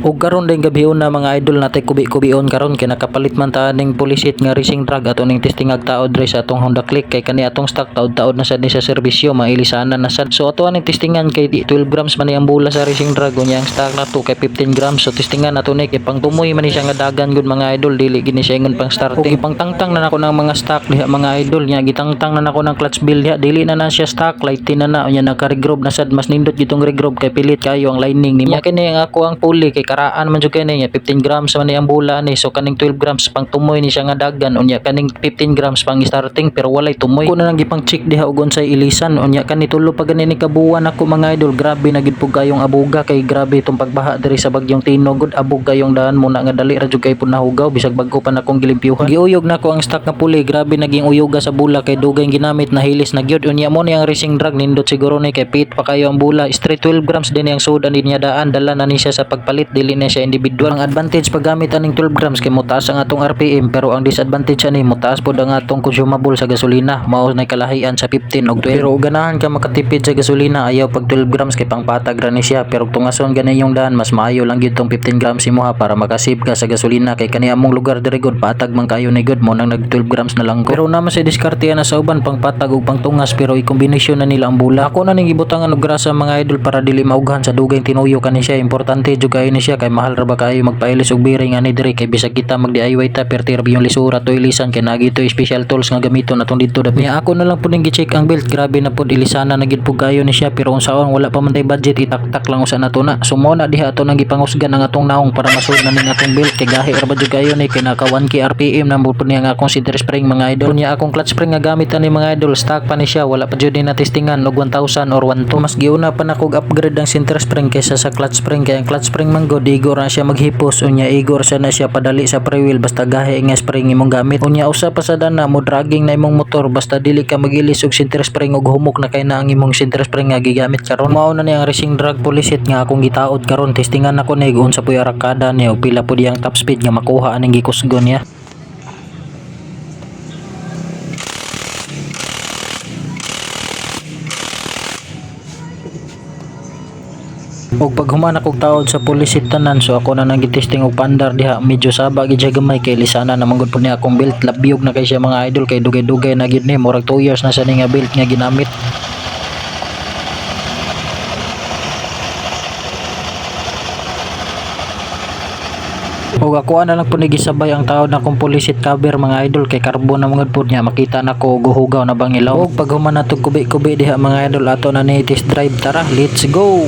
Ug karon din gabion na mga idol natay kubi-kubion karon kay nakapalit man ta ning polisit nga racing drug ato ning testing taod dre sa atong Honda Click kay kani atong stock taod-taod na sad ni sa serbisyo mailisanan na sad. So ato aning testingan kay 12 grams man ni ang bula sa racing drug unya ang stock nato kay 15 grams. So testingan nato ni kay pangtumoy man ni siya nga dagan gud mga idol dili gini siya ingon pang starting. Pangtangtang na nako ng mga stock diha mga idol nya gitangtang na nako ng clutch bill diha dili na siya stock light na unya naka-regroove na sad mas nindot gitong regroove kay pilit kayo ang lining ni mo kini ang ako ang puli kay karaan man jud kay niya 15 grams man ni ang bula ni. So kaning 12 grams pang tumoy ni siya nga dagan unya kaning 15 grams pang starting pero walay tumoy ko na lang gipang check diha ug unsay ilisan unya kani tulo pa gani ni kabuwan ako mga idol. Grabe na gid pug kayong abuga kay grabe itong pagbaha diri sa bagyong Tino gud abog kayong daan muna nga dali ra jud kay pud nahugaw bisag bag-o pa nakong gilimpyuhan. Giuyog nako ang stock nga puli grabe naging uyoga sa bula kay dugay ginamit na hilis na gyud unya mo ni ang racing drug nindot siguro ni kay pit pa kayo ang bula straight 12 grams din ang sudan din niya daan dala na ni siya sa pagpalit dili na siya individual. Ang advantage paggamit aning 12 grams kay motaas ang atong RPM pero ang disadvantage ani motaas pod ang atong consumable sa gasolina mao na kalahian sa 15 og 12. Pero ganahan ka makatipid sa gasolina ayaw pag 12 grams kay pangpatag ra ni siya pero tungason gani yung daan mas maayo lang gyud tong 15 grams imuha para makasave ka sa gasolina kay kani among lugar diri gud patag man kayo ni gud mo nang nag 12 grams na lang ko. Pero naman sa diskarte na sa uban pangpatag ug pangtungas pero i-kombinasyon na nila ang bula. Ako na ning gibutangan og grasa mga idol para dili maughan sa dugay tinuyo kani siya importante jud kay ni siya kay mahal ra ba kayo magpailis og bearing ani diri kay bisag kita mag-DIY ta perti ra yung lisura to ilisan kay nagi to special tools nga gamiton natong didto dapat. Ako na lang pud ning gi-check ang belt grabe na pud ilisana na gid pud kayo ni siya pero unsaon wala pa man tay budget itaktak lang usa nato na. Sumo na diha ato nang gipangusgan ang atong naong para masud na ning atong belt kay gahi ra ba jud kayo ni kay naka 1k RPM na pud niya nga akong center spring mga idol. Nya akong clutch spring nga gamit ani mga idol stock pa ni siya wala pa jud ni na testingan og 1000 or 12. Mas giuna pa nako upgrade ang center spring kaysa sa clutch spring kay ang clutch spring man god igor na siya maghipos unya igor siya na siya padali sa pre-wheel basta gahi nga spring imong gamit. Unya usa pa sa dana mo dragging na imong motor basta dili ka magilis og center spring og humok na kay na ang imong center spring nga gigamit karon. Mao na ni ang racing drug polisit nga akong gitaod karon testingan nako ni unsa puy arakada niya og pila pud yang top speed nga makuha aning gikusgon niya. Og paghuman akong taod sa polisit tanan so ako na nagitesting og pandar diha medyo saba gid siya gamay kay lisana na manggod pud ni akong belt labyog na kay siya mga idol kay dugay-dugay na gid ni murag 2 years na sa ni nga belt nga ginamit. Og ako na lang po nagisabay ang taod na akong polisit cover mga idol kay carbon na mga pud niya makita na ko guhugaw na bang ilaw. Og paghuman natong kubi-kubi diha mga idol ato na ni test drive tara let's go.